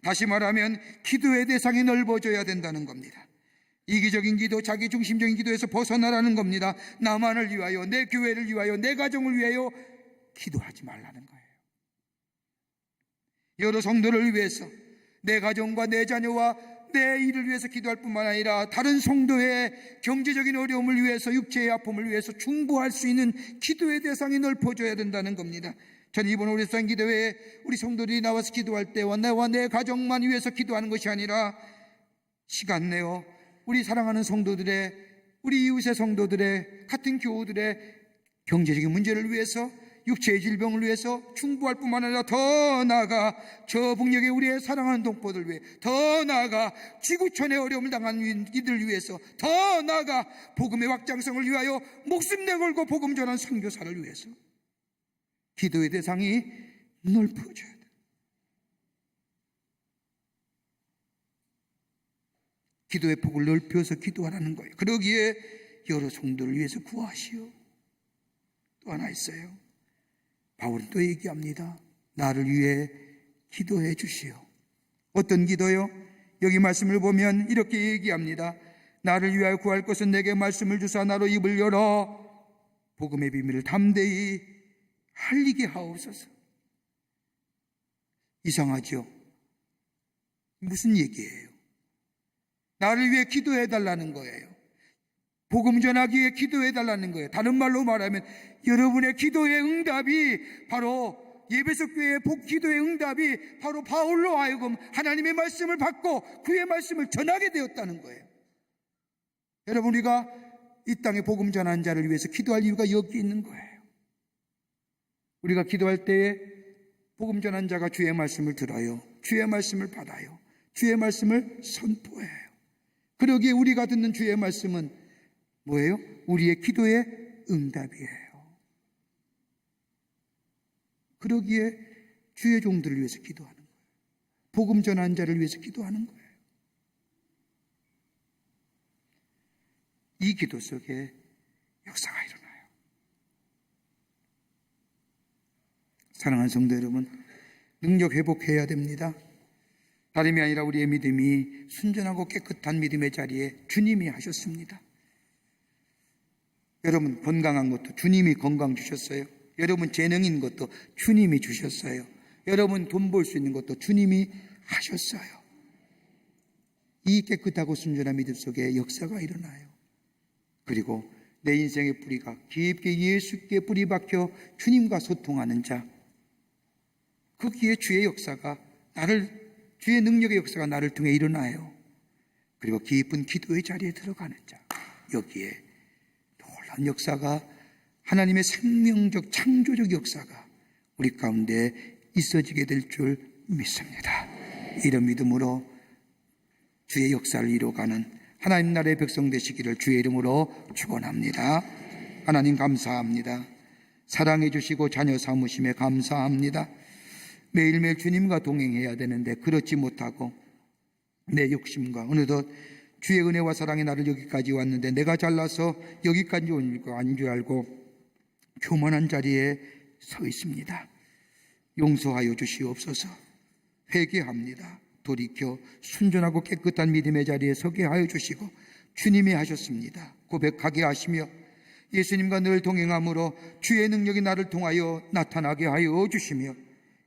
다시 말하면 기도의 대상이 넓어져야 된다는 겁니다. 이기적인 기도, 자기중심적인 기도에서 벗어나라는 겁니다. 나만을 위하여, 내 교회를 위하여, 내 가정을 위하여 기도하지 말라는 거예요. 여러 성도를 위해서, 내 가정과 내 자녀와 내 일을 위해서 기도할 뿐만 아니라 다른 성도의 경제적인 어려움을 위해서, 육체의 아픔을 위해서 중보할 수 있는 기도의 대상이 넓어져야 된다는 겁니다. 저는 이번 호렙산 기도회에 우리 성도들이 나와서 기도할 때와 나와 내 가정만 위해서 기도하는 것이 아니라 시간 내어 우리 사랑하는 성도들의, 우리 이웃의 성도들의, 같은 교우들의 경제적인 문제를 위해서, 육체의 질병을 위해서 중보할 뿐만 아니라 더 나아가 저 북녘의 우리의 사랑하는 동포들 위해, 더 나아가 지구촌의 어려움을 당한 이들을 위해서, 더 나아가 복음의 확장성을 위하여 목숨 내걸고 복음 전한 선교사를 위해서 기도의 대상이 넓어져야 돼. 기도의 폭을 넓혀서 기도하라는 거예요. 그러기에 여러 성도를 위해서 구하시오. 또 하나 있어요. 바울은 또 얘기합니다. 나를 위해 기도해 주시오. 어떤 기도요? 여기 말씀을 보면 이렇게 얘기합니다. 나를 위하여 구할 것은 내게 말씀을 주사 나로 입을 열어 복음의 비밀을 담대히 알리게 하옵소서. 이상하죠? 무슨 얘기예요? 나를 위해 기도해 달라는 거예요. 복음 전하기에 기도해 달라는 거예요. 다른 말로 말하면 여러분의 기도의 응답이 바로, 예배소 교회의 기도의 응답이 바로 바울로 하여금 하나님의 말씀을 받고 그의 말씀을 전하게 되었다는 거예요. 여러분, 우리가 이 땅에 복음 전하는 자를 위해서 기도할 이유가 여기 있는 거예요. 우리가 기도할 때에 복음 전하는 자가 주의 말씀을 들어요. 주의 말씀을 받아요. 주의 말씀을 선포해요. 그러기에 우리가 듣는 주의 말씀은 뭐예요? 우리의 기도의 응답이에요. 그러기에 주의 종들을 위해서 기도하는 거예요. 복음 전하는 자를 위해서 기도하는 거예요. 이 기도 속에 역사가 일어나요. 사랑하는 성도 여러분, 능력 회복해야 됩니다. 다름이 아니라 우리의 믿음이 순전하고 깨끗한 믿음의 자리에 주님이 하셨습니다. 여러분, 건강한 것도 주님이 건강 주셨어요. 여러분, 재능인 것도 주님이 주셨어요. 여러분, 돈 벌 수 있는 것도 주님이 하셨어요. 이 깨끗하고 순전한 믿음 속에 역사가 일어나요. 그리고 내 인생의 뿌리가 깊게 예수께 뿌리 박혀 주님과 소통하는 자, 거기에 주의 역사가 주의 능력의 역사가 나를 통해 일어나요. 그리고 깊은 기도의 자리에 들어가는 자, 여기에 놀라운 역사가, 하나님의 생명적 창조적 역사가 우리 가운데 있어지게 될 줄 믿습니다. 이런 믿음으로 주의 역사를 이루어가는 하나님 나라의 백성 되시기를 주의 이름으로 축원합니다. 하나님 감사합니다. 사랑해 주시고 자녀 삼으심에 감사합니다. 매일매일 주님과 동행해야 되는데 그렇지 못하고 내 욕심과 어느덧 주의 은혜와 사랑이 나를 여기까지 왔는데 내가 잘나서 여기까지 온 줄 알고 교만한 자리에 서 있습니다. 용서하여 주시옵소서. 회개합니다. 돌이켜 순전하고 깨끗한 믿음의 자리에 서게 하여 주시고 주님이 하셨습니다. 고백하게 하시며 예수님과 늘 동행함으로 주의 능력이 나를 통하여 나타나게 하여 주시며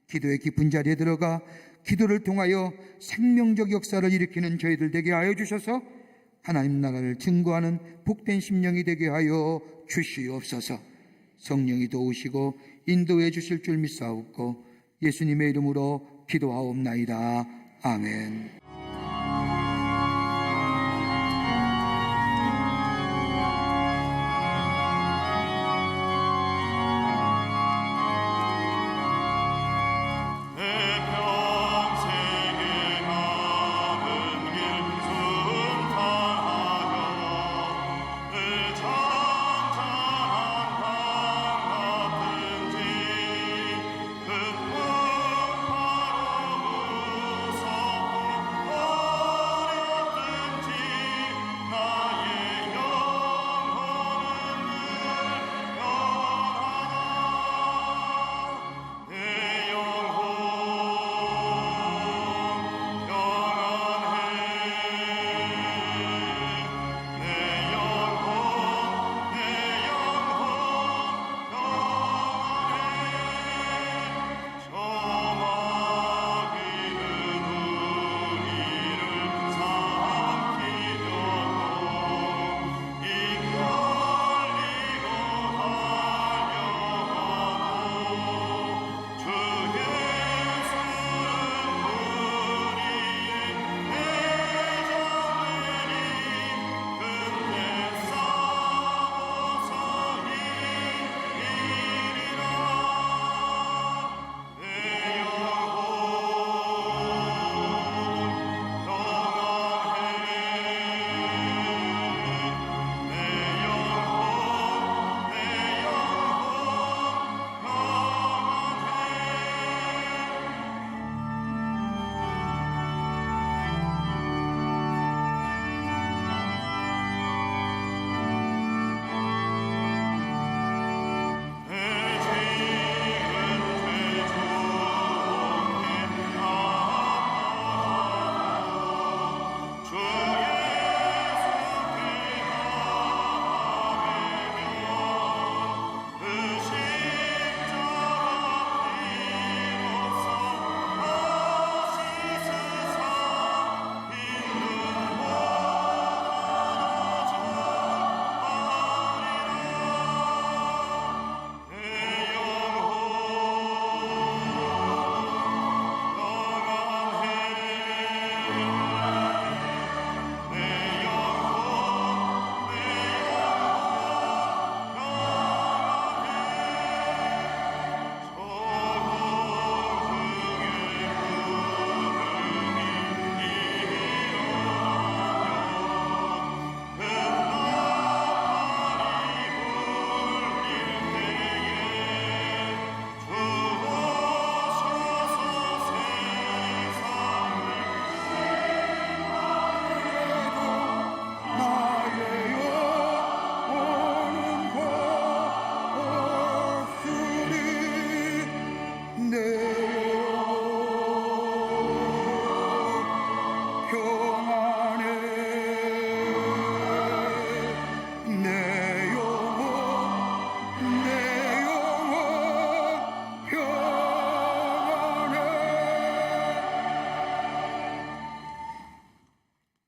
기도의 깊은 자리에 들어가 기도를 통하여 생명적 역사를 일으키는 저희들 되게 하여 주셔서 하나님 나라를 증거하는 복된 심령이 되게 하여 주시옵소서. 성령이 도우시고 인도해 주실 줄 믿사옵고 예수님의 이름으로 기도하옵나이다. 아멘.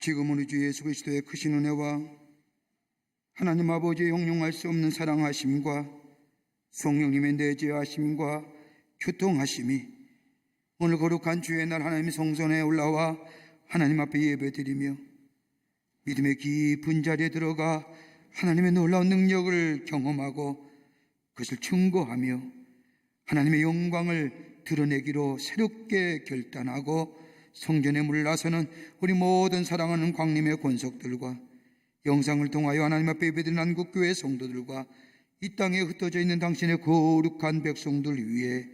지금 우리 주 예수 그리스도의 크신 은혜와 하나님 아버지의 형용할 수 없는 사랑하심과 성령님의 내재하심과 교통하심이 오늘 거룩한 주의 날 하나님의 성전에 올라와 하나님 앞에 예배드리며 믿음의 깊은 자리에 들어가 하나님의 놀라운 능력을 경험하고 그것을 증거하며 하나님의 영광을 드러내기로 새롭게 결단하고 성전에 물러서는 우리 모든 사랑하는 광림의 권속들과 영상을 통하여 하나님 앞에 예배드리는 한국교회 성도들과 이 땅에 흩어져 있는 당신의 거룩한 백성들 위해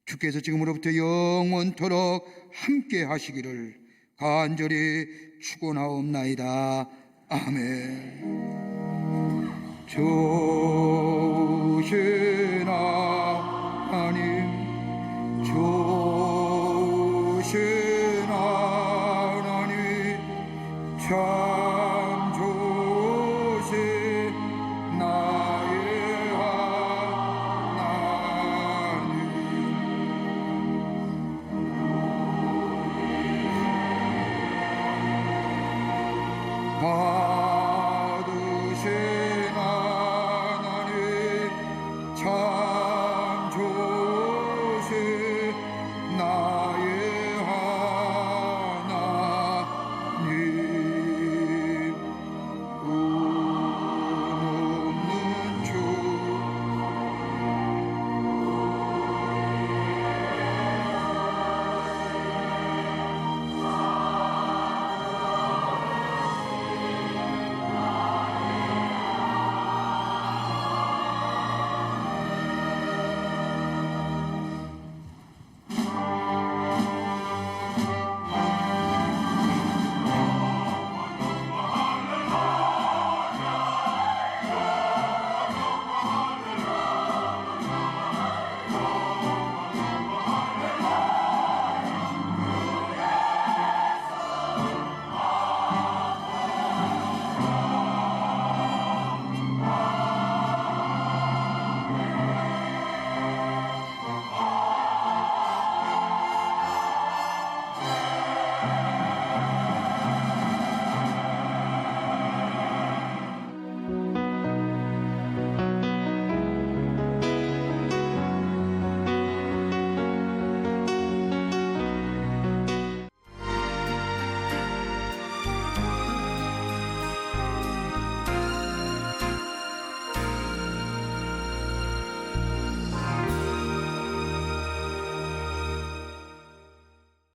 주께서 지금으로부터 영원토록 함께 하시기를 간절히 축원하옵나이다. 아멘. 조실